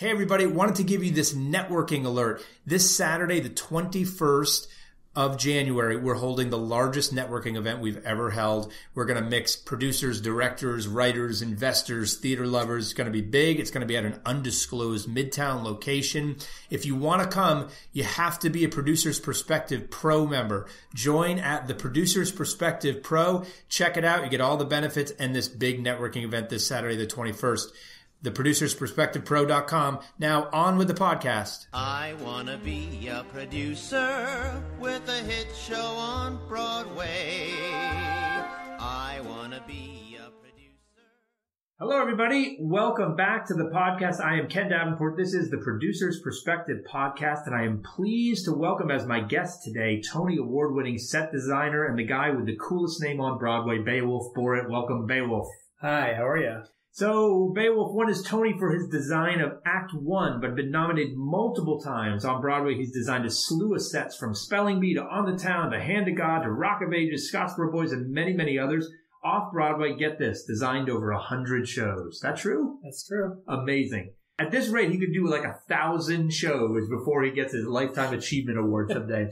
Hey everybody, wanted to give you this networking alert. This Saturday, the 21st of January, we're holding the largest networking event we've ever held. We're going to mix producers, directors, writers, investors, theater lovers. It's going to be big. It's going to be at an undisclosed Midtown location. If you want to come, you have to be a Producer's Perspective Pro member. Join at the Producer's Perspective Pro. Check it out. You get all the benefits and this big networking event this Saturday, the 21st. theproducersperspectivepro.com. Now on with the podcast. I want to be a producer with a hit show on Broadway. I want to be a producer. Hello, everybody. Welcome back to the podcast. I am Ken Davenport. This is the Producer's Perspective podcast, and I am pleased to welcome as my guest today, Tony Award-winning set designer and the guy with the coolest name on Broadway, Beowulf Boritt. Welcome, Beowulf. Hi, how are you? So, Beowulf won his Tony for his design of Act 1, but been nominated multiple times. On Broadway, he's designed a slew of sets from Spelling Bee to On the Town to Hand to God to Rock of Ages, Scottsboro Boys, and many, many others. Off-Broadway, get this, designed over 100 shows. That true? That's true. Amazing. At this rate, he could do like 1,000 shows before he gets his Lifetime Achievement Award someday.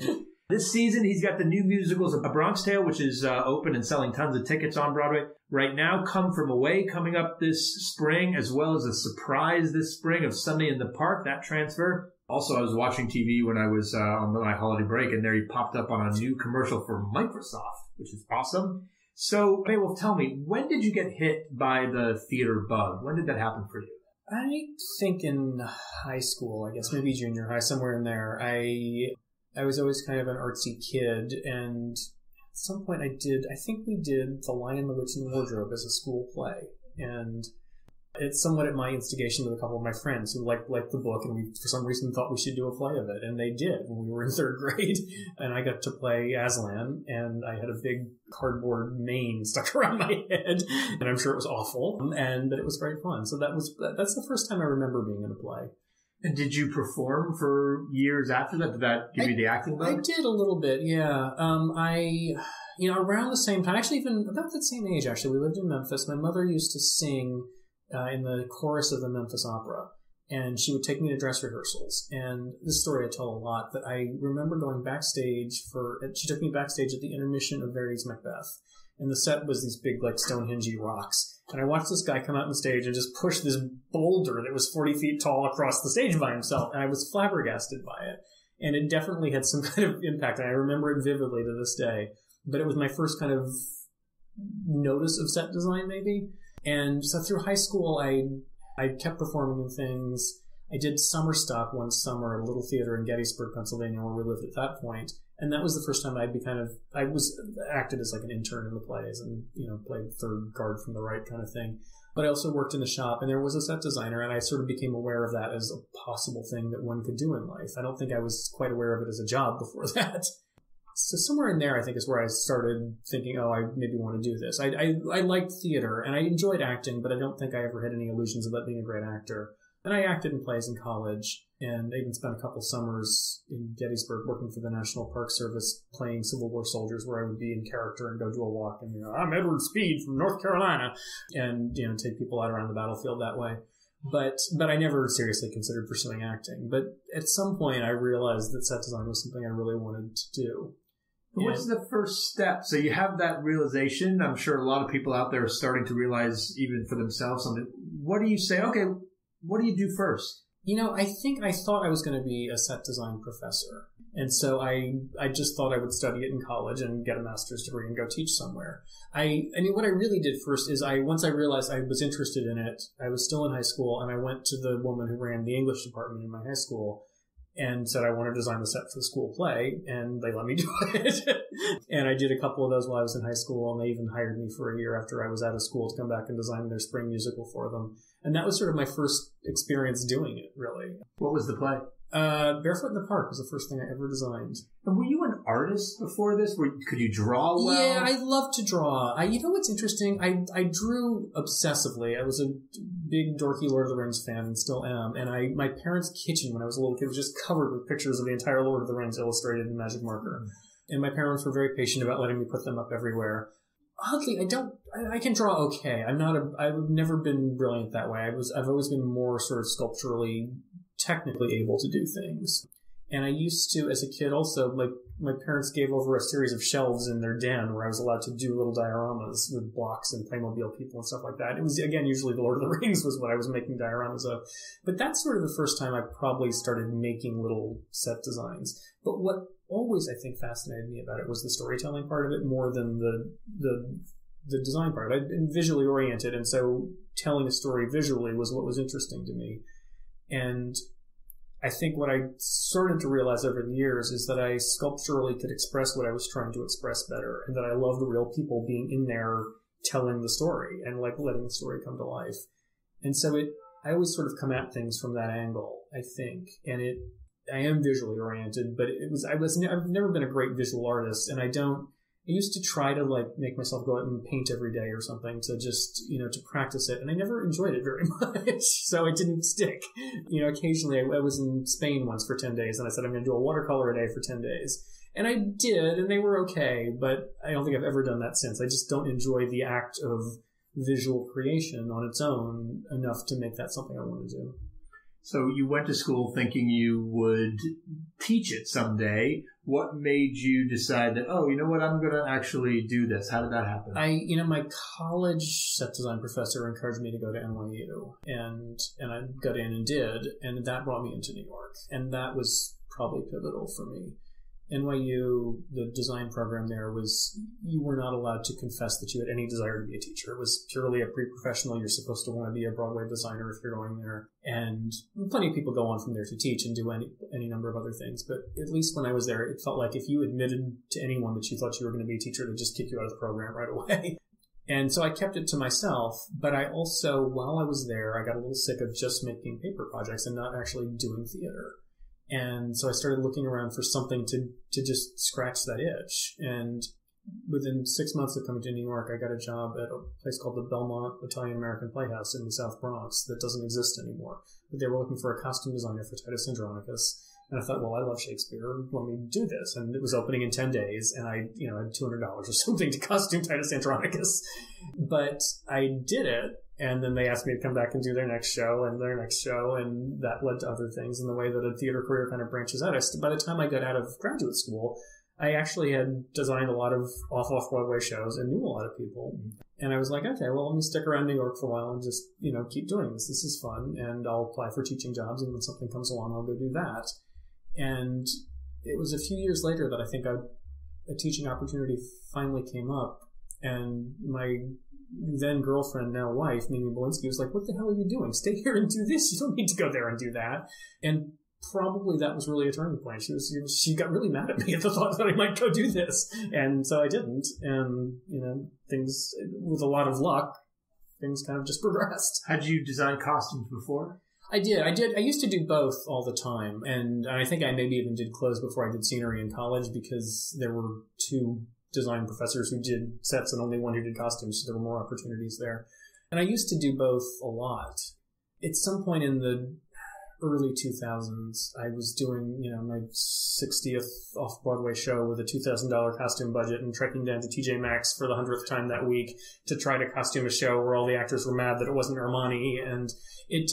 This season, he's got the new musicals of A Bronx Tale, which is open and selling tons of tickets on Broadway. Right now, Come From Away coming up this spring, as well as a surprise this spring of Sunday in the Park, that transfer. Also, I was watching TV when I was on my holiday break, and there he popped up on a new commercial for Microsoft, which is awesome. So, Beowulf, tell me, when did you get hit by the theater bug? When did that happen for you? I think in high school, I guess, maybe junior high, somewhere in there. I was always kind of an artsy kid, and at some point I think we did The Lion, the Witch, and the Wardrobe as a school play. And it's somewhat at my instigation with a couple of my friends who liked the book, and we, for some reason, thought we should do a play of it. And they did when we were in third grade. And I got to play Aslan, and I had a big cardboard mane stuck around my head. And I'm sure it was awful, but it was very fun. So that's the first time I remember being in a play. And did you perform for years after that? Did that give you the acting bug? I did a little bit, yeah. Around the same time, actually even about that same age, actually, we lived in Memphis. My mother used to sing in the chorus of the Memphis Opera, and she would take me to dress rehearsals. And this story I tell a lot, but I remember going backstage she took me backstage at the intermission of Verdi's Macbeth. And the set was these big, like, Stonehenge-y rocks. And I watched this guy come out on stage and just push this boulder that was 40 feet tall across the stage by himself. And I was flabbergasted by it. And it definitely had some kind of impact. And I remember it vividly to this day. But it was my first kind of notice of set design, maybe. And so through high school, I kept performing in things. I did summer stock one summer at a little theater in Gettysburg, Pennsylvania, where we lived at that point. And that was the first time I was acted as like an intern in the plays and, played third guard from the right kind of thing. But I also worked in the shop, and there was a set designer, and I sort of became aware of that as a possible thing that one could do in life. I don't think I was quite aware of it as a job before that. So somewhere in there, I think, is where I started thinking, I maybe want to do this. I liked theater, and I enjoyed acting, but I don't think I ever had any illusions about being a great actor. And I acted in plays in college, and I even spent a couple summers in Gettysburg working for the National Park Service playing Civil War soldiers, where I would be in character and go do a walk and, I'm Edward Speed from North Carolina, and, take people out around the battlefield that way. But I never seriously considered pursuing acting. But at some point, I realized that set design was something I really wanted to do. What's the first step? So you have that realization. I'm sure a lot of people out there are starting to realize, even for themselves, something. What do you say? Okay, what do you do first? I thought I was going to be a set design professor. And so I just thought I would study it in college and get a master's degree and go teach somewhere. What I really did first is once I realized I was interested in it, I was still in high school, and I went to the woman who ran the English department in my high school and said I want to design the set for the school play, and they let me do it. And I did a couple of those while I was in high school, and they even hired me for a year after I was out of school to come back and design their spring musical for them. And that was sort of my first experience doing it, really. What was the play? Barefoot in the Park was the first thing I ever designed. And were you an artist before this? Could you draw well? Yeah, I love to draw. What's interesting? I drew obsessively. I was a big dorky Lord of the Rings fan and still am. And my parents' kitchen when I was a little kid was just covered with pictures of the entire Lord of the Rings illustrated in magic marker. And my parents were very patient about letting me put them up everywhere. Oddly, I can draw okay. I've never been brilliant that way. I've always been more sort of sculpturally, technically able to do things. And I used to, as a kid also, like, my parents gave over a series of shelves in their den where I was allowed to do little dioramas with blocks and Playmobil people and stuff like that. It was, again, usually the Lord of the Rings was what I was making dioramas of. But that's sort of the first time I probably started making little set designs. But what always, I think, fascinated me about it was the storytelling part of it more than the design part. I'd been visually oriented, and so telling a story visually was what was interesting to me. And I think what I started to realize over the years is that I sculpturally could express what I was trying to express better, and that I loved real people being in there telling the story and like letting the story come to life. And so I always sort of come at things from that angle, I think. And I am visually oriented, but I've never been a great visual artist, and I used to try to like make myself go out and paint every day or something to just, to practice it. And I never enjoyed it very much. So it didn't stick. Occasionally I was in Spain once for 10 days and I said, I'm going to do a watercolor a day for 10 days. And I did, and they were okay, but I don't think I've ever done that since. I just don't enjoy the act of visual creation on its own enough to make that something I want to do. So you went to school thinking you would teach it someday. What made you decide that, oh, you know what, I'm going to actually do this? How did that happen? My college set design professor encouraged me to go to NYU, and I got in and did, and that brought me into New York, and that was probably pivotal for me. NYU, the design program there was, you were not allowed to confess that you had any desire to be a teacher. It was purely a pre-professional. You're supposed to want to be a Broadway designer if you're going there. And plenty of people go on from there to teach and do any number of other things. But at least when I was there, it felt like if you admitted to anyone that you thought you were going to be a teacher, they'd just kick you out of the program right away. And so I kept it to myself, but I also, while I was there, I got a little sick of just making paper projects and not actually doing theater. And so I started looking around for something to just scratch that itch. And within 6 months of coming to New York, I got a job at a place called the Belmont Italian-American Playhouse in the South Bronx that doesn't exist anymore. But they were looking for a costume designer for Titus Andronicus. And I thought, well, I love Shakespeare. Let me do this. And it was opening in 10 days. And I had $200 or something to costume Titus Andronicus. But I did it. And then they asked me to come back and do their next show and their next show. And that led to other things in the way that a theater career kind of branches out. By the time I got out of graduate school, I actually had designed a lot of off-Broadway shows and knew a lot of people. And I was like, okay, well, let me stick around New York for a while and just, keep doing this. This is fun. And I'll apply for teaching jobs. And when something comes along, I'll go do that. And it was a few years later that I think a teaching opportunity finally came up. And my then girlfriend, now wife, Mimi Belinsky, was like, what the hell are you doing? Stay here and do this. You don't need to go there and do that. And probably that was really a turning point. She got really mad at me at the thought that I might go do this. And so I didn't. And, things, with a lot of luck, things kind of just progressed. Had you designed costumes before? I did. I used to do both all the time. And I think I maybe even did clothes before I did scenery in college because there were two design professors who did sets and only one who did costumes, so there were more opportunities there. And I used to do both a lot. At some point in the early 2000s, I was doing, my 60th off-Broadway show with a $2,000 costume budget and trekking down to TJ Maxx for the 100th time that week to try to costume a show where all the actors were mad that it wasn't Armani, and it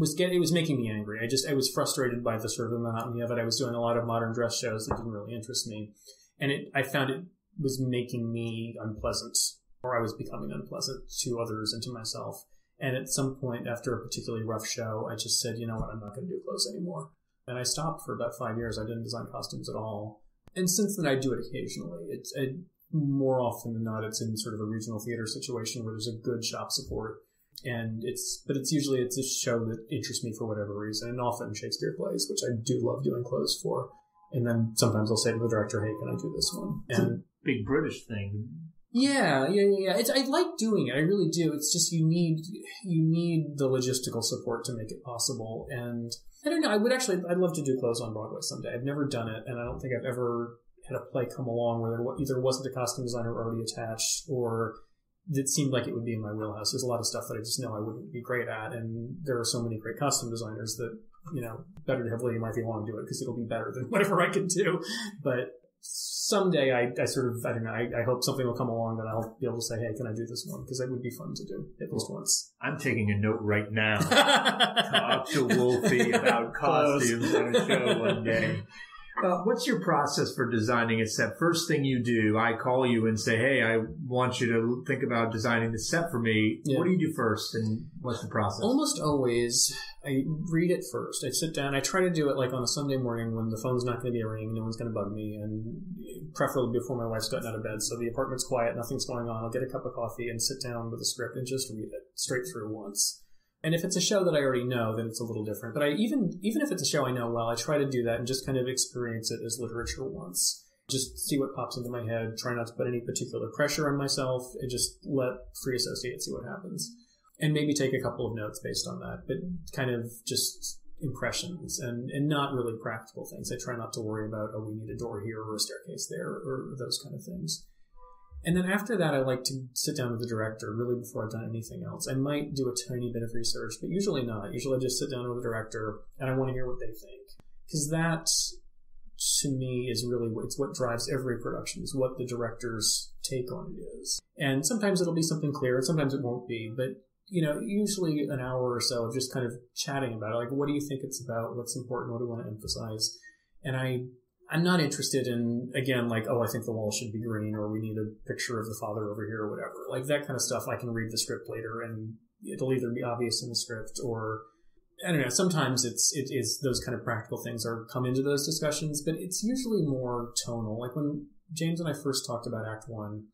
was making me angry. I was frustrated by the sort of the monotony of it. I was doing a lot of modern dress shows that didn't really interest me. And I found it was making me unpleasant, or I was becoming unpleasant to others and to myself. And at some point after a particularly rough show, I just said, you know what, I'm not going to do clothes anymore. And I stopped for about 5 years. I didn't design costumes at all. And since then, I do it occasionally. More often than not, it's in sort of a regional theater situation where there's a good shop support. And it's usually a show that interests me for whatever reason, and often Shakespeare plays, which I do love doing clothes for. And then sometimes I'll say to the director, hey, can I do this one? It's a big British thing. Yeah. I like doing it. I really do. It's just you need the logistical support to make it possible. And I don't know. I'd love to do clothes on Broadway someday. I've never done it, and I don't think I've ever had a play come along where there either wasn't a costume designer already attached or that seemed like it would be in my wheelhouse. There's a lot of stuff that I just know I wouldn't be great at, and there are so many great costume designers that, better to have Lydia Murphy Long do it because it'll be better than whatever I can do. But someday I sort of, I don't know, I hope something will come along that I'll be able to say, hey, can I do this one? Because that would be fun to do at least once. I'm taking a note right now. Talk to Wolfie about costumes on a show one day. What's your process for designing a set? First thing you do, I call you and say, hey, I want you to think about designing the set for me. Yeah. What do you do first, and what's the process? Almost always, I read it first. I sit down. I try to do it like on a Sunday morning when the phone's not going to be ringing, no one's going to bug me, and preferably before my wife's gotten out of bed, so the apartment's quiet, nothing's going on. I'll get a cup of coffee and sit down with a script and just read it straight through once. And if it's a show that I already know, then it's a little different. But even if it's a show I know well, I try to do that and just kind of experience it as literature once. Just see what pops into my head, try not to put any particular pressure on myself, and just let free associate, see what happens. And maybe take a couple of notes based on that, but kind of just impressions and not really practical things. I try not to worry about, oh, we need a door here or a staircase there or those kind of things. And then after that, I like to sit down with the director, really before I've done anything else. I might do a tiny bit of research, but usually not. Usually I just sit down with the director, and I want to hear what they think. Because that, to me, is really it's what drives every production, is what the director's take on it is. And sometimes it'll be something clear, and sometimes it won't be. But, usually an hour or so of just kind of chatting about it. Like, what do you think it's about? What's important? What do you want to emphasize? And I'm not interested in, again, like, oh, I think the wall should be green, or we need a picture of the father over here, or whatever. Like, that kind of stuff, I can read the script later, and it'll either be obvious in the script, or, I don't know, sometimes it is those kind of practical things come into those discussions, but it's usually more tonal. Like, when James and I first talked about Act 1,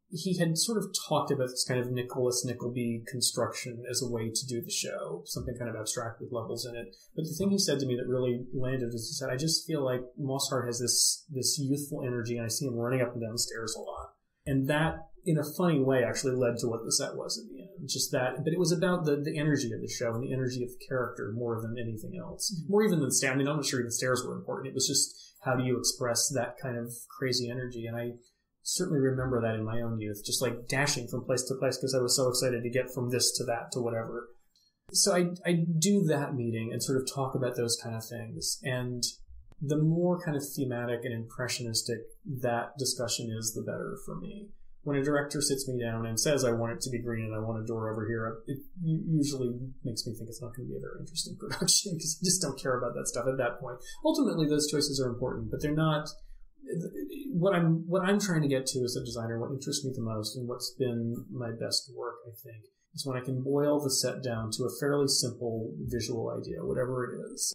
he had sort of talked about this kind of Nicholas Nickleby construction as a way to do the show, something kind of abstract with levels in it. But the thing he said to me that really landed is he said, I just feel like Mosshart has this youthful energy, and I see him running up and down stairs a lot. And that, in a funny way, actually led to what the set was at the end. Just that, but it was about the energy of the show and the energy of the character more than anything else. More even than stairs. I mean, I'm not sure even stairs were important. It was just, how do you express that kind of crazy energy? And I certainly remember that in my own youth, just like dashing from place to place because I was so excited to get from this to that to whatever. So I do that meeting and sort of talk about those kind of things. And the more kind of thematic and impressionistic that discussion is, the better for me. When a director sits me down and says, I want it to be green and I want a door over here, it usually makes me think it's not going to be a very interesting production because I just don't care about that stuff at that point. Ultimately, those choices are important, but they're not. What I'm trying to get to as a designer, what interests me the most and what's been my best work, I think, is when I can boil the set down to a fairly simple visual idea, whatever it is,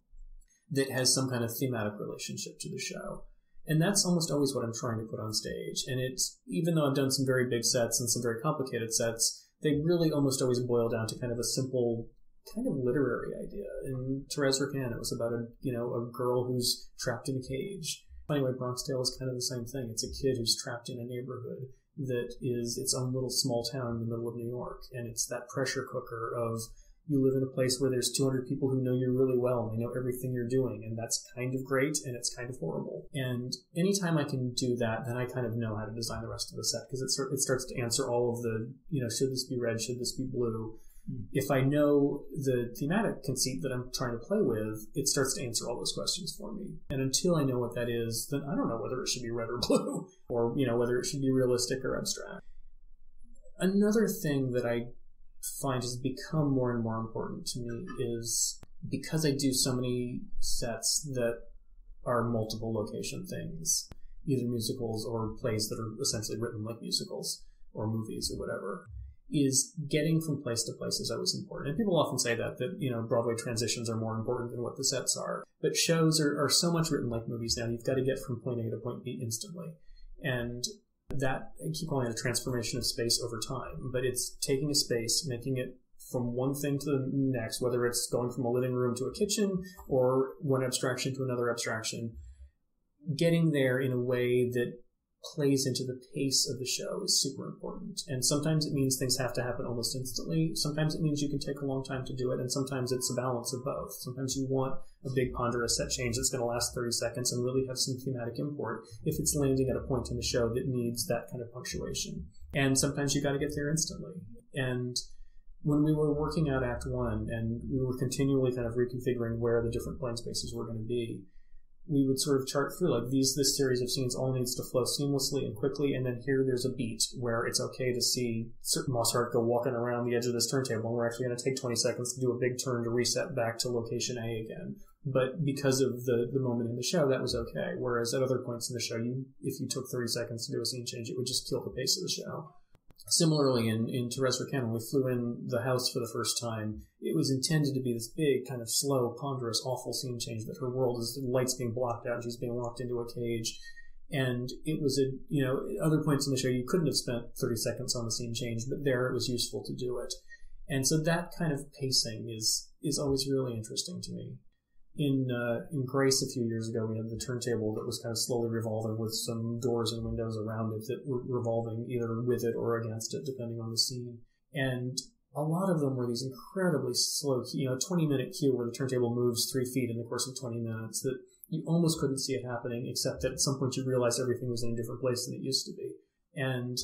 that has some kind of thematic relationship to the show. And that's almost always what I'm trying to put on stage. And it's, even though I've done some very big sets and some very complicated sets, they really almost always boil down to kind of a simple kind of literary idea. In Therese Raquin, it was about a girl who's trapped in a cage. Anyway, Bronx Tale is kind of the same thing. It's a kid who's trapped in a neighborhood that is its own little small town in the middle of New York. And it's that pressure cooker of, you live in a place where there's 200 people who know you really well and they know everything you're doing. And that's kind of great and it's kind of horrible. And anytime I can do that, then I kind of know how to design the rest of the set because it starts to answer all of the, should this be red? Should this be blue? If I know the thematic conceit that I'm trying to play with, it starts to answer all those questions for me. And until I know what that is, then I don't know whether it should be red or blue, or, whether it should be realistic or abstract. Another thing that I find has become more and more important to me is, because I do so many sets that are multiple location things, either musicals or plays that are essentially written like musicals or movies or whatever, is getting from place to place is always important. And people often say that Broadway transitions are more important than what the sets are. But shows are so much written like movies now. You've got to get from point A to point B instantly. And that, I keep calling it a transformation of space over time. But it's taking a space, making it from one thing to the next, whether it's going from a living room to a kitchen or one abstraction to another abstraction, getting there in a way that plays into the pace of the show is super important. And sometimes it means things have to happen almost instantly. Sometimes it means you can take a long time to do it. And sometimes it's a balance of both. Sometimes you want a big ponderous set change that's going to last 30 seconds and really have some thematic import if it's landing at a point in the show that needs that kind of punctuation. And sometimes you got to get there instantly. And when we were working out Act 1 and we were continually kind of reconfiguring where the different playing spaces were going to be, we would sort of chart through, like, this series of scenes all needs to flow seamlessly and quickly, and then here there's a beat where it's okay to see certain Mossart go walking around the edge of this turntable, and we're actually going to take 20 seconds to do a big turn to reset back to location A again. But because of the moment in the show, that was okay. Whereas at other points in the show, if you took 30 seconds to do a scene change, it would just kill the pace of the show. Similarly, in Therese Raquin, when we flew in the house for the first time, it was intended to be this big, kind of slow, ponderous, awful scene change that her world is, the light's being blocked out and she's being locked into a cage. And it was at other points in the show, you couldn't have spent 30 seconds on the scene change, but there it was useful to do it. And so that kind of pacing is always really interesting to me. In Grace a few years ago, we had the turntable that was kind of slowly revolving with some doors and windows around it that were revolving either with it or against it, depending on the scene. And a lot of them were these incredibly slow, 20-minute cue where the turntable moves 3 feet in the course of 20 minutes that you almost couldn't see it happening, except that at some point you realized everything was in a different place than it used to be. And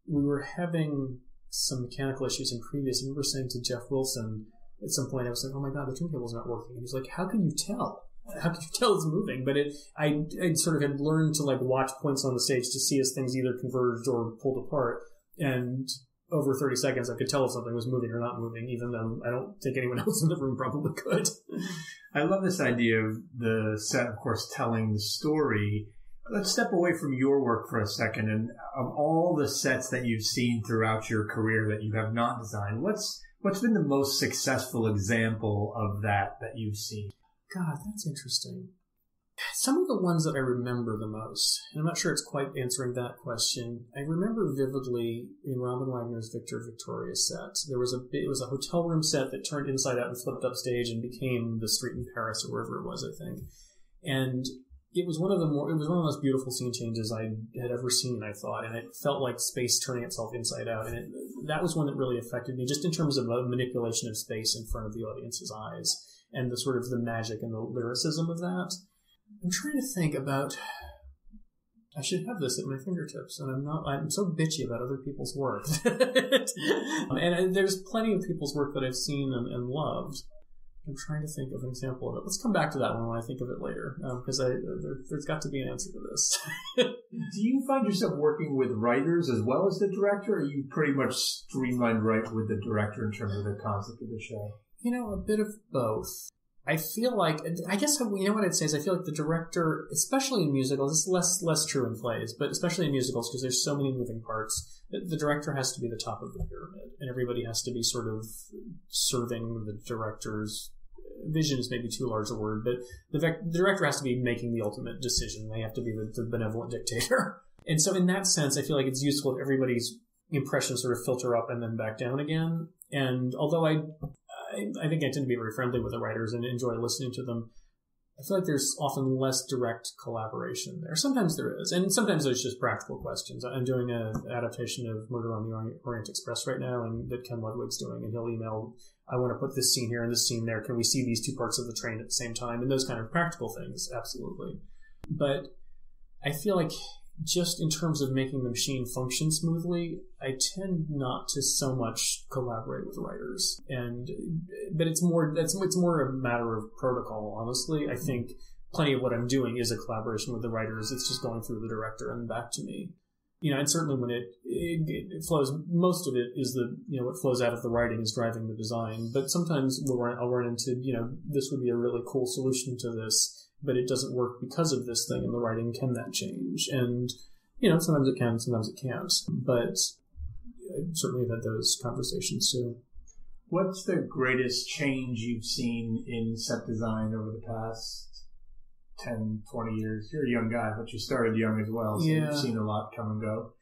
we were having some mechanical issues in previous, and we were saying to Jeff Wilson, at some point I was like, oh my God, the turntable's not working. And he's like, how can you tell? How can you tell it's moving? But I sort of had learned to like watch points on the stage to see as things either converged or pulled apart. And over 30 seconds, I could tell if something was moving or not moving, even though I don't think anyone else in the room probably could. I love this idea of the set, of course, telling the story. Let's step away from your work for a second. And of all the sets that you've seen throughout your career that you have not designed, what's been the most successful example of that you've seen? God, that's interesting. Some of the ones that I remember the most, and I'm not sure it's quite answering that question, I remember vividly in Robin Wagner's Victor Victoria set. It was a hotel room set that turned inside out and flipped upstage and became the street in Paris or wherever it was, I think. And it was one of the most beautiful scene changes I had ever seen, I thought, and it felt like space turning itself inside out. And that was one that really affected me, just in terms of a manipulation of space in front of the audience's eyes and the sort of the magic and the lyricism of that. I'm trying to think about, I should have this at my fingertips, and I'm so bitchy about other people's work. And there's plenty of people's work that I've seen and loved. I'm trying to think of an example of it. Let's come back to that one when I think of it later, because there's got to be an answer to this. Do you find yourself working with writers as well as the director, or are you pretty much streamlined right with the director in terms of the concept of the show? A bit of both. I feel like, I guess, what I'd say is I feel like the director, especially in musicals, it's less true in plays, but especially in musicals because there's so many moving parts, the director has to be the top of the pyramid, and everybody has to be sort of serving the director's vision is maybe too large a word, but the director has to be making the ultimate decision. They have to be the benevolent dictator. And so in that sense, I feel like it's useful if everybody's impressions sort of filter up and then back down again. And although I think I tend to be very friendly with the writers and enjoy listening to them, I feel like there's often less direct collaboration there. Sometimes there is, and sometimes there's just practical questions. I'm doing an adaptation of Murder on the Orient Express right now, and that Ken Ludwig's doing, and he'll email, I want to put this scene here and this scene there. Can we see these two parts of the train at the same time? And those kind of practical things, absolutely. But I feel like just in terms of making the machine function smoothly, I tend not to so much collaborate with writers, but it's more a matter of protocol. Honestly, I think plenty of what I'm doing is a collaboration with the writers. It's just going through the director and back to me. And certainly when it flows, most of it is what flows out of the writing is driving the design. But sometimes I'll run into this would be a really cool solution to this, but it doesn't work because of this thing in the writing. Can that change? And, sometimes it can, sometimes it can't. But I certainly have had those conversations too. What's the greatest change you've seen in set design over the past 10, 20 years? You're a young guy, but you started young as well, so You've seen a lot come and go.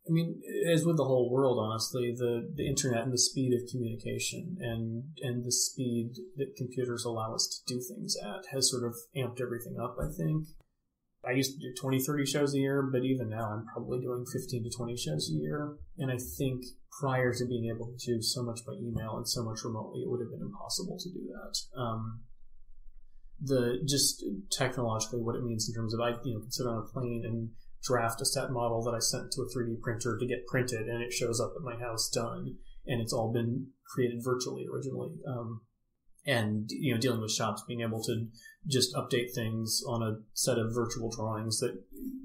I mean, as with the whole world, honestly, the internet and the speed of communication and the speed that computers allow us to do things at has sort of amped everything up, I think. I used to do 20, 30 shows a year, but even now I'm probably doing 15 to 20 shows a year. And I think prior to being able to do so much by email and so much remotely, it would have been impossible to do that. Just technologically what it means in terms of I can sit on a plane and draft a set model that I sent to a 3D printer to get printed, and it shows up at my house done, and it's all been created virtually originally. And, dealing with shops, being able to just update things on a set of virtual drawings that,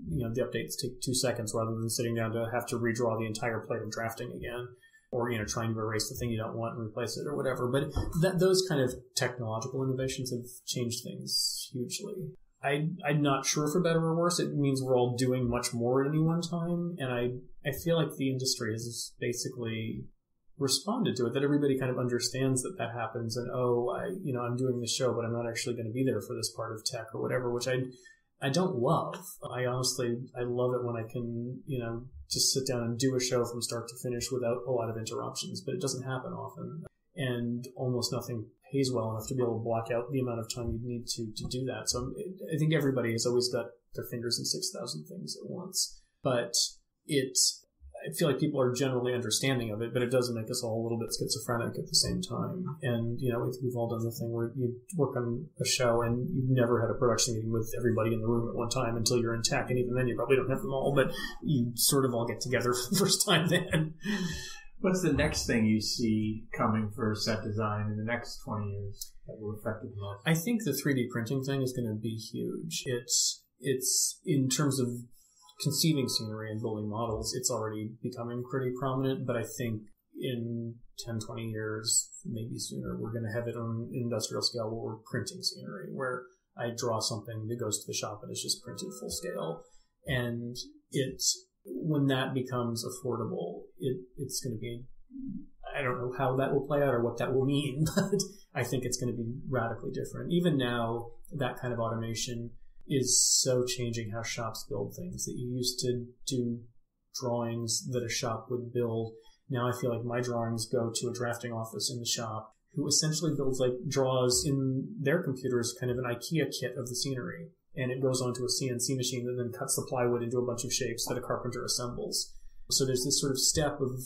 the updates take 2 seconds rather than sitting down to have to redraw the entire plate of drafting again, or, trying to erase the thing you don't want and replace it or whatever. But those kind of technological innovations have changed things hugely. I'm not sure for better or worse. It means we're all doing much more at any one time. And I feel like the industry has basically responded to it, that everybody kind of understands that happens, and I'm doing the show, but I'm not actually going to be there for this part of tech or whatever, which I don't love. I love it when I can, just sit down and do a show from start to finish without a lot of interruptions, but it doesn't happen often, and almost nothing pays well enough to be able to block out the amount of time you need to do that. So I think everybody has always got their fingers in 6,000 things at once, but I feel like people are generally understanding of it, but it does make us all a little bit schizophrenic at the same time. And, we've all done the thing where you work on a show and you've never had a production meeting with everybody in the room at one time until you're in tech. And even then you probably don't have them all, but you sort of all get together for the first time then. What's the next thing you see coming for set design in the next 20 years that will affect it the most? I think the 3D printing thing is going to be huge. It's in terms of conceiving scenery and building models, it's already becoming pretty prominent, but I think in 10, 20 years, maybe sooner, we're going to have it on an industrial scale where we're printing scenery, where I draw something that goes to the shop and it's just printed full scale. And when that becomes affordable, it's going to be, I don't know how that will play out or what that will mean, but I think it's going to be radically different. Even now, that kind of automation is so changing how shops build things, that you used to do drawings that a shop would build. Now I feel like my drawings go to a drafting office in the shop who essentially draws in their computers kind of an IKEA kit of the scenery. And it goes onto a CNC machine that then cuts the plywood into a bunch of shapes that a carpenter assembles. So there's this sort of step of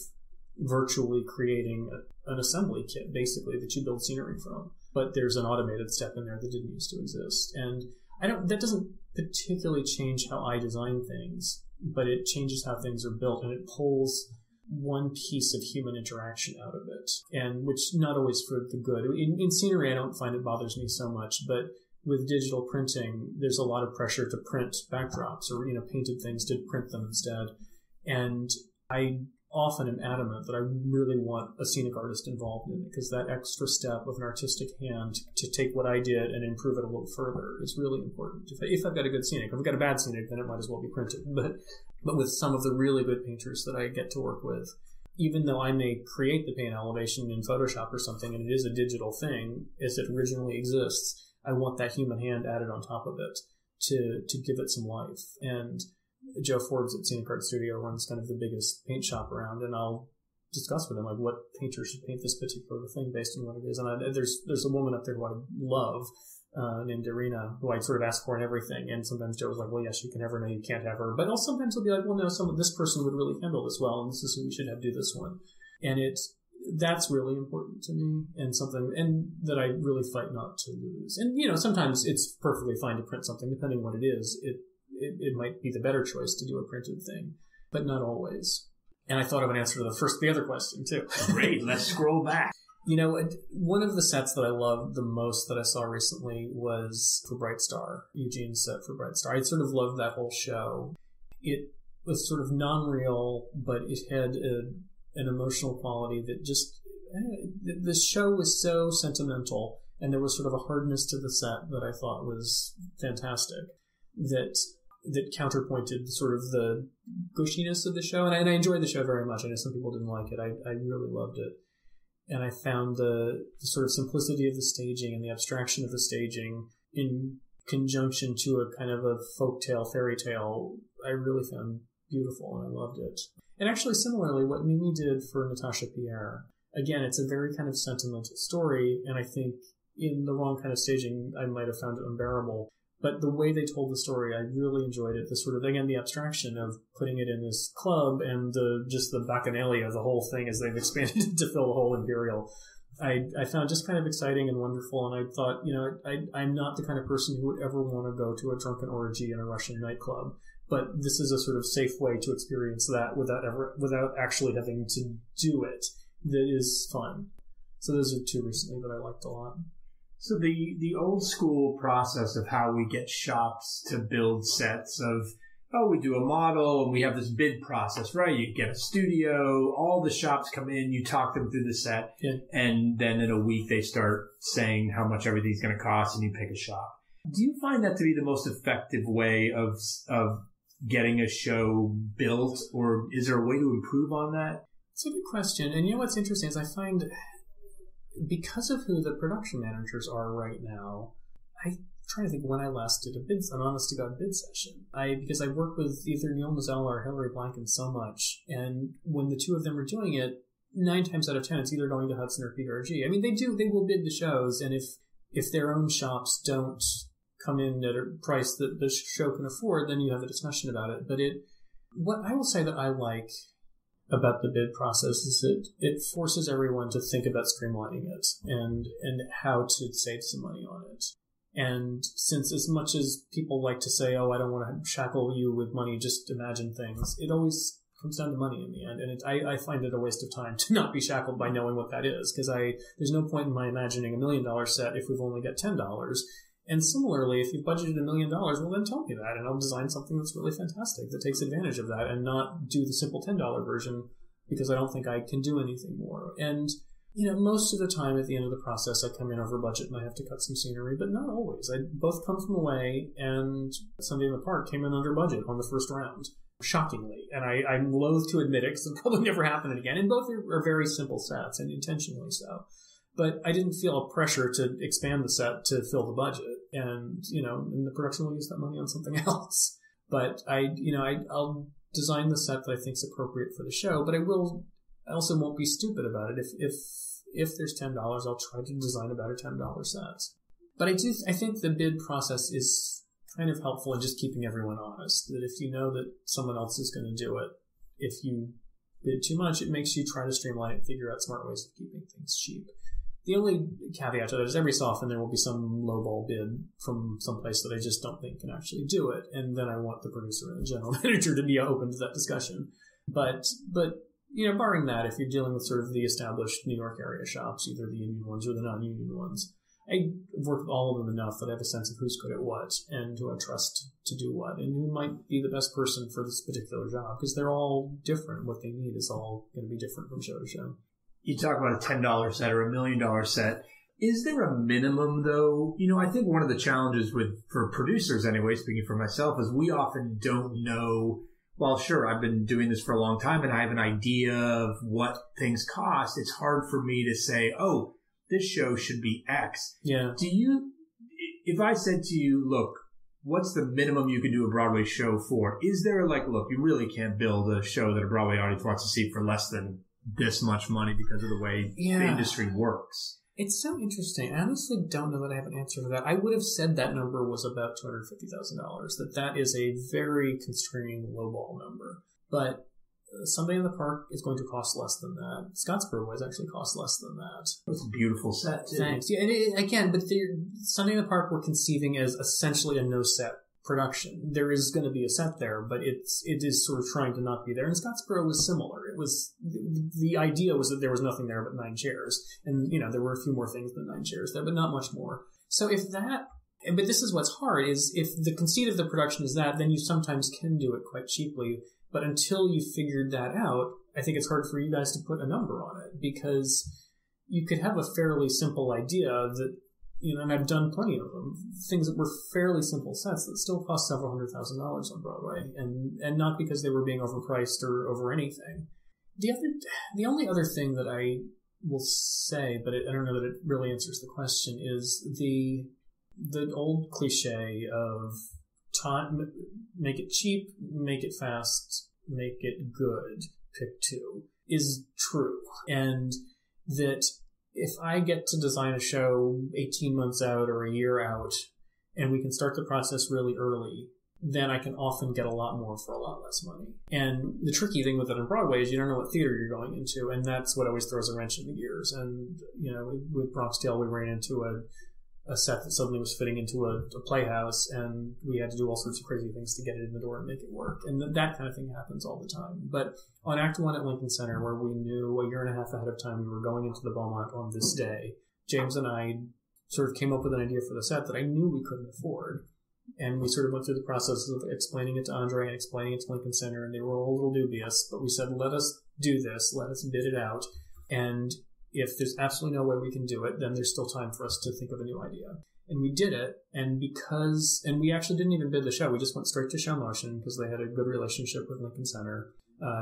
virtually creating an assembly kit, basically, that you build scenery from. But there's an automated step in there that didn't used to exist. And that doesn't particularly change how I design things, but it changes how things are built, and it pulls one piece of human interaction out of it, and which not always for the good. In scenery, I don't find it bothers me so much, but with digital printing, there's a lot of pressure to print backdrops or, painted things, to print them instead. And I often am adamant that I really want a scenic artist involved in it, because that extra step of an artistic hand to take what I did and improve it a little further is really important. If I've got a good scenic, if I've got a bad scenic, then it might as well be printed. But with some of the really good painters that I get to work with, even though I may create the paint elevation in Photoshop or something, and it is a digital thing as it originally exists, I want that human hand added on top of it to give it some life. And Joe Forbes at Scenic Art Studio runs kind of the biggest paint shop around, and I'll discuss with him like what painter should paint this particular thing based on what it is. And there's a woman up there who I love named Irina, who I sort of ask for in everything. And sometimes Joe was like, well, yes, you can have her. No, you can't have her. But also sometimes he'll be like, well, no, this person would really handle this well, and this is who we should have do this one. And that's really important to me, and something that I really fight not to lose. And, sometimes it's perfectly fine to print something, depending what it is. It might be the better choice to do a printed thing, but not always. And I thought of an answer to the other question, too. Great. Let's scroll back. One of the sets that I loved the most that I saw recently was for Bright Star, Eugene's set for Bright Star. I sort of loved that whole show. It was sort of non-real, but it had an emotional quality that just... The show was so sentimental, and there was sort of a hardness to the set that I thought was fantastic, that counterpointed sort of the gushiness of the show. And I enjoyed the show very much. I know some people didn't like it. I really loved it. And I found the sort of simplicity of the staging and the abstraction of the staging in conjunction to a kind of a folktale, fairy tale, I really found beautiful, and I loved it. And actually, similarly, what Mimi did for Natasha Pierre, again, it's a very kind of sentimental story, and I think in the wrong kind of staging, I might have found it unbearable. But the way they told the story, I really enjoyed it. The sort of, again, the abstraction of putting it in this club and just the bacchanalia, the whole thing as they've expanded to fill the whole Imperial, I found just kind of exciting and wonderful. And I thought, I'm not the kind of person who would ever want to go to a drunken orgy in a Russian nightclub. But this is a sort of safe way to experience that without actually having to do it. That is fun. So those are two recently that I liked a lot. So the old school process of how we get shops to build sets of, we do a model and we have this bid process, right? You get a studio, all the shops come in, you talk them through the set, and then in a week they start saying how much everything's going to cost and you pick a shop. Do you find that to be the most effective way of getting a show built, or is there a way to improve on that? It's a good question. And you know what's interesting is I find, because of who the production managers are right now, I'm trying to think when I last did an honest-to-God bid session. Because I work with either Neil Mazzella or Hilary Blanken so much, and when the two of them are doing it, 9 times out of 10, it's either going to Hudson or PRG. I mean, they will bid the shows, and if their own shops don't come in at a price that the show can afford, then you have a discussion about it. But what I will say that I like about the bid process is it forces everyone to think about streamlining it and how to save some money on it. And since as much as people like to say, I don't want to shackle you with money, just imagine things, it always comes down to money in the end. And I find it a waste of time to not be shackled by knowing what that is, because there's no point in my imagining $1 million set if we've only got $10. And similarly, if you've budgeted $1 million, well, then tell me that, and I'll design something that's really fantastic that takes advantage of that and not do the simple $10 version because I don't think I can do anything more. And, most of the time at the end of the process, I come in over budget and I have to cut some scenery, but not always. I both come from away, and Sunday in the Park came in under budget on the first round, shockingly. And I'm loath to admit it because it'll probably never happen again. And both are very simple sets, and intentionally so. But I didn't feel a pressure to expand the set to fill the budget. And, and the production will use that money on something else. But I'll design the set that I think is appropriate for the show, but I also won't be stupid about it. If there's $10, I'll try to design about a $10 set. But I think the bid process is kind of helpful in just keeping everyone honest. That if you know that someone else is going to do it, if you bid too much, it makes you try to streamline it and figure out smart ways of keeping things cheap. The only caveat to that is every so often there will be some lowball bid from someplace that I just don't think can actually do it. And then I want the producer and the general manager to be open to that discussion. But barring that, if you're dealing with sort of the established New York area shops, either the union ones or the non-union ones, I've worked with all of them enough that I have a sense of who's good at what and who I trust to do what and who might be the best person for this particular job, because they're all different. What they need is all going to be different from show to show. You talk about a $10 set or $1 million set. Is there a minimum, though? I think one of the challenges for producers anyway, speaking for myself, is we often don't know. Well, sure, I've been doing this for a long time and I have an idea of what things cost. It's hard for me to say, this show should be X. Yeah. If I said to you, look, what's the minimum you can do a Broadway show for? Is there look, you really can't build a show that a Broadway audience wants to see for less than this much money because of the way the industry works? It's so interesting. I honestly don't know that I have an answer for that. I would have said that number was about $250,000, that is a very constraining lowball number. But Sunday in the Park is going to cost less than that. Scottsboro was actually cost less than that. It's a beautiful set, too. Thanks. Yeah, and but Sunday in the Park we're conceiving as essentially a no-set production. There is going to be a set there, but it is sort of trying to not be there. And Scottsboro was similar. It was the idea was that there was nothing there but 9 chairs, and there were a few more things than 9 chairs there, but not much more. So but this is what's hard is if the conceit of the production is that, then you sometimes can do it quite cheaply. But until you figured that out, I think it's hard for you guys to put a number on it, because you could have a fairly simple idea that. And I've done plenty of them, things that were fairly simple sets that still cost several $100,000 on Broadway, and not because they were being overpriced or over anything. The only other thing that I will say, but I don't know that it really answers the question, is the old cliche of time, make it cheap, make it fast, make it good, pick 2, is true. And that if I get to design a show 18 months out or a year out, and we can start the process really early, then I can often get a lot more for a lot less money. And the tricky thing with it on Broadway is you don't know what theater you're going into, and that's what always throws a wrench in the gears. And, with Bronx Tale, we ran into a set that suddenly was fitting into a playhouse, and we had to do all sorts of crazy things to get it in the door and make it work. And that kind of thing happens all the time. But on Act 1 at Lincoln Center, where we knew a year and a half ahead of time we were going into the Beaumont on this day, James and I sort of came up with an idea for the set that I knew we couldn't afford. And we sort of went through the process of explaining it to Andre and explaining it to Lincoln Center, and they were all a little dubious, but we said, let us do this, let us bid it out, and if there's absolutely no way we can do it, then there's still time for us to think of a new idea. And we did it, and we actually didn't even bid the show, we just went straight to Show Motion, because they had a good relationship with Lincoln Center.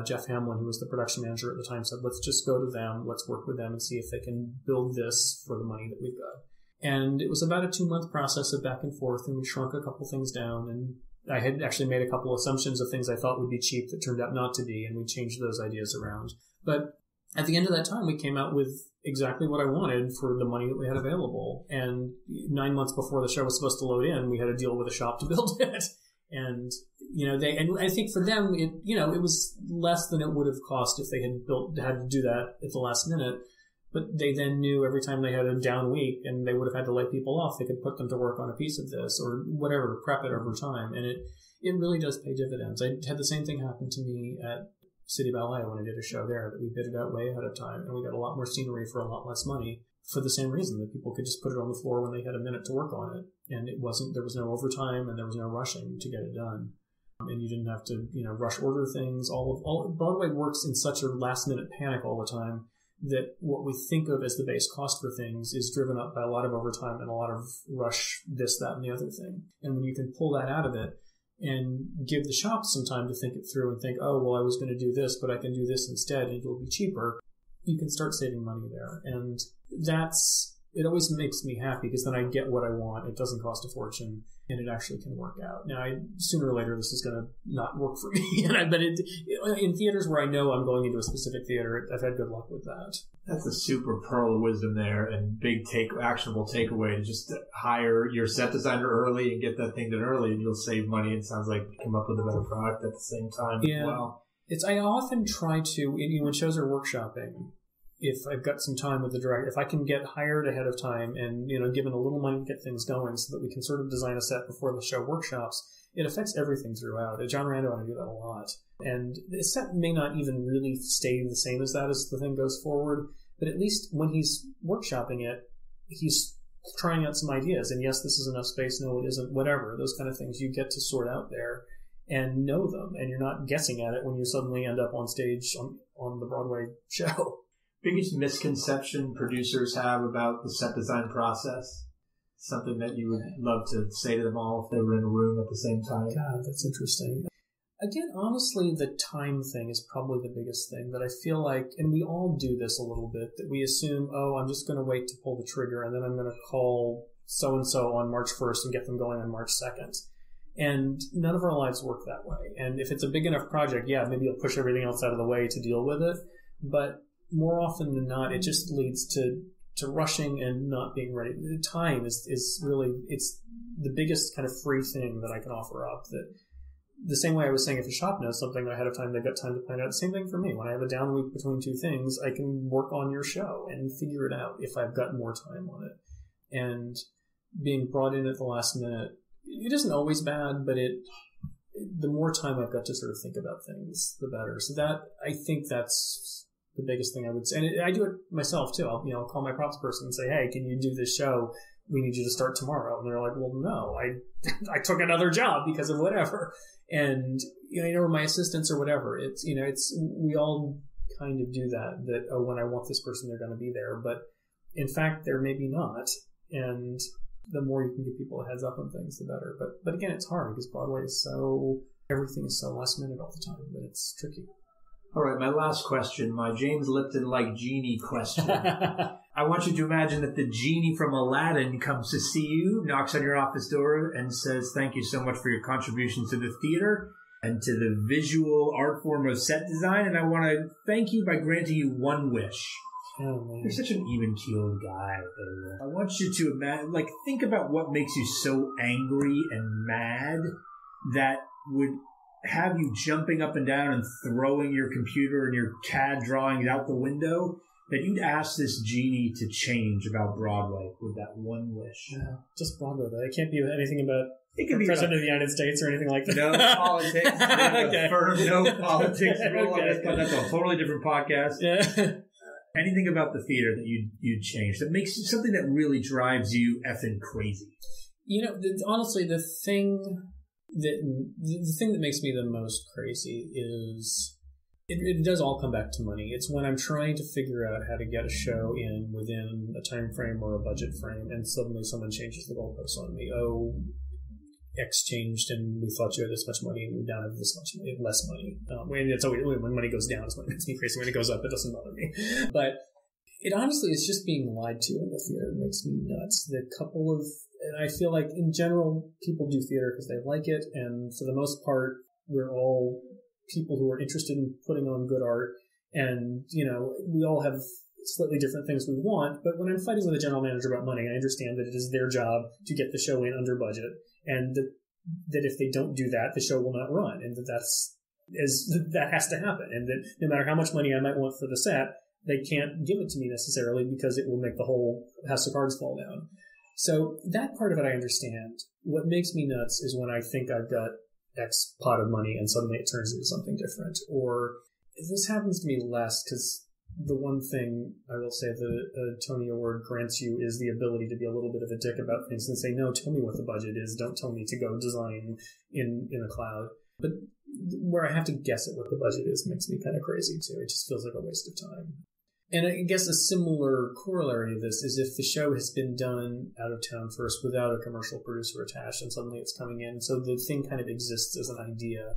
Jeff Hamlin, who was the production manager at the time, said, let's just go to them, let's work with them and see if they can build this for the money that we've got. And it was about a 2-month process of back and forth, and we shrunk a couple things down, and I had actually made a couple assumptions of things I thought would be cheap that turned out not to be, and we changed those ideas around. But at the end of that time, we came out with exactly what I wanted for the money that we had available. And 9 months before the show was supposed to load in, we had a deal with a shop to build it. And, and I think for them, it was less than it would have cost if they had to do that at the last minute. But they then knew every time they had a down week and they would have had to lay people off, they could put them to work on a piece of this or whatever, prep it over time. And it really does pay dividends. I had the same thing happen to me at City Ballet when I did a show there, that we bid it out way ahead of time, and we got a lot more scenery for a lot less money for the same reason, that people could just put it on the floor when they had a minute to work on it. And there was no overtime and there was no rushing to get it done. And you didn't have to, rush order things. All Broadway works in such a last minute panic all the time that what we think of as the base cost for things is driven up by a lot of overtime and a lot of rush, this, that, and the other thing. And when you can pull that out of it and give the shop some time to think it through and think, oh, well, I was going to do this, but I can do this instead and it'll be cheaper, you can start saving money there. And it always makes me happy because then I get what I want. It doesn't cost a fortune and it actually can work out. Now, sooner or later, this is going to not work for me. But in theaters where I know I'm going into a specific theater, I've had good luck with that. That's a super pearl of wisdom there, and big actionable takeaway to just hire your set designer early and get that thing done early, and you'll save money. It sounds like you come up with a better product at the same time as well. I often try to, when shows are workshopping, if I've got some time with the director, if I can get hired ahead of time and, given a little money to get things going so that we can sort of design a set before the show workshops, it affects everything throughout. At John Rando, I do that a lot. And the set may not even really stay the same as that as the thing goes forward, but at least when he's workshopping it, he's trying out some ideas. And yes, this is enough space. No, it isn't. Whatever. Those kind of things you get to sort out there and know them. And you're not guessing at it when you suddenly end up on stage on the Broadway show. Biggest misconception producers have about the set design process? Something that you would love to say to them all if they were in a room at the same time? God, that's interesting. Again, honestly, the time thing is probably the biggest thing that I feel like, and we all do this a little bit, that we assume, I'm just going to wait to pull the trigger and then I'm going to call so-and-so on March 1st and get them going on March 2nd. And none of our lives work that way. And if it's a big enough project, maybe you'll push everything else out of the way to deal with it. But more often than not, it just leads to rushing and not being ready. The time is really, it's the biggest kind of free thing that I can offer up. That the same way I was saying, if a shop knows something ahead of time, they've got time to plan it out. Same thing for me. When I have a down week between two things, I can work on your show and figure it out if I've got more time on it. And being brought in at the last minute, it isn't always bad, but the more time I've got to sort of think about things, the better. So I think that's the biggest thing I would say. And I do it myself too. I'll call my props person and say, hey, can you do this show? We need you to start tomorrow. And they're like, well, no, I took another job because of whatever. And, or my assistants or whatever. We all kind of do that, when I want this person, they're going to be there. But in fact, they're maybe not. And the more you can give people a heads up on things, the better. But again, it's hard because Broadway is everything is so last minute all the time that it's tricky. All right, my last question, my James Lipton-like genie question. I want you to imagine that the genie from Aladdin comes to see you, knocks on your office door, and says, thank you so much for your contributions to the theater and to the visual art form of set design, and I want to thank you by granting you one wish. Oh, man. You're such an even-keeled guy. I want you to imagine, think about what makes you so angry and mad that would have you jumping up and down and throwing your computer and your CAD drawings out the window, that you'd ask this genie to change about Broadway with that one wish. Yeah, just Broadway, though. It can't be anything about it could be President of the United States or anything like that. No politics. Okay. No politics. Okay. That's a totally different podcast. Yeah. Anything about the theater that you'd change that makes something that really drives you effing crazy? Honestly, the thing that makes me the most crazy is it does all come back to money. It's when I'm trying to figure out how to get a show in within a time frame or a budget frame, and suddenly someone changes the goalposts on me. Oh, X changed, and we thought you had this much money, and you now have this much money, less money. It's always when money goes down is when it makes me crazy. When it goes up, it doesn't bother me. But it honestly is just being lied to in the theater. It makes me nuts. And I feel like in general, people do theater because they like it, and for the most part, we're all people who are interested in putting on good art, and we all have slightly different things we want. But when I'm fighting with a general manager about money, I understand that it is their job to get the show in under budget, and that if they don't do that, the show will not run, and that has to happen, and that no matter how much money I might want for the set, they can't give it to me necessarily because it will make the whole house of cards fall down. So that part of it I understand. What makes me nuts is when I think I've got X pot of money and suddenly it turns into something different. Or this happens to me less because the one thing I will say that a Tony Award grants you is the ability to be a little bit of a dick about things and say, no, tell me what the budget is. Don't tell me to go design in a cloud. But where I have to guess at what the budget is makes me kind of crazy too. It just feels like a waste of time. And I guess a similar corollary of this is if the show has been done out of town first without a commercial producer attached and suddenly it's coming in. So the thing kind of exists as an idea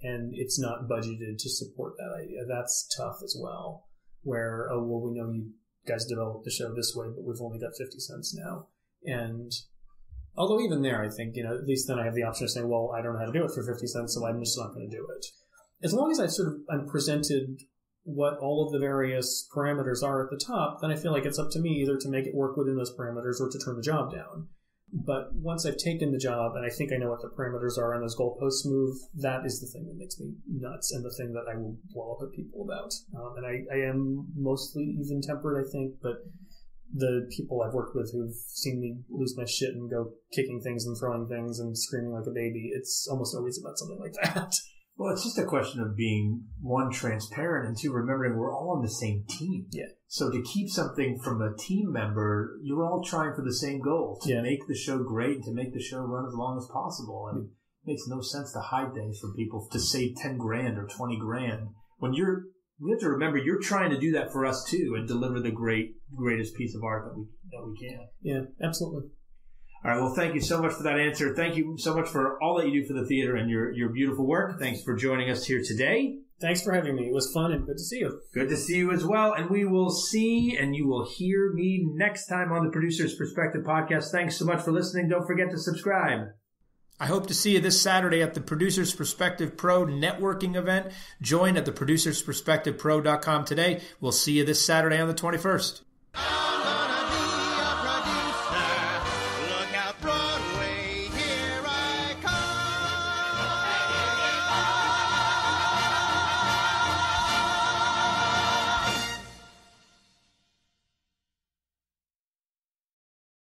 and it's not budgeted to support that idea. That's tough as well. Where, we know you guys developed the show this way, but we've only got 50 cents now. And although even there, I think, at least then I have the option of saying, well, I don't know how to do it for 50 cents, so I'm just not going to do it. As long as I'm presented what all of the various parameters are at the top, then I feel like it's up to me either to make it work within those parameters or to turn the job down. But once I've taken the job and I think I know what the parameters are and those goalposts move, that is the thing that makes me nuts and the thing that I will blow up at people about. And I am mostly even-tempered, I think, but the people I've worked with who've seen me lose my shit and go kicking things and throwing things and screaming like a baby, it's almost always about something like that. Well, it's just a question of being, one, transparent, and two, remembering we're all on the same team. Yeah. So to keep something from a team member, you're all trying for the same goal, to make the show great, to make the show run as long as possible. And it makes no sense to hide things from people, to save 10 grand or 20 grand. When we have to remember you're trying to do that for us too and deliver the greatest piece of art that we can. Yeah, absolutely. All right. Well, thank you so much for that answer. Thank you so much for all that you do for the theater and your beautiful work. Thanks for joining us here today. Thanks for having me. It was fun and good to see you. Good to see you as well. And we will see and you will hear me next time on the Producer's Perspective podcast. Thanks so much for listening. Don't forget to subscribe. I hope to see you this Saturday at the Producer's Perspective Pro networking event. Join at theproducersperspectivepro.com today. We'll see you this Saturday on the 21st.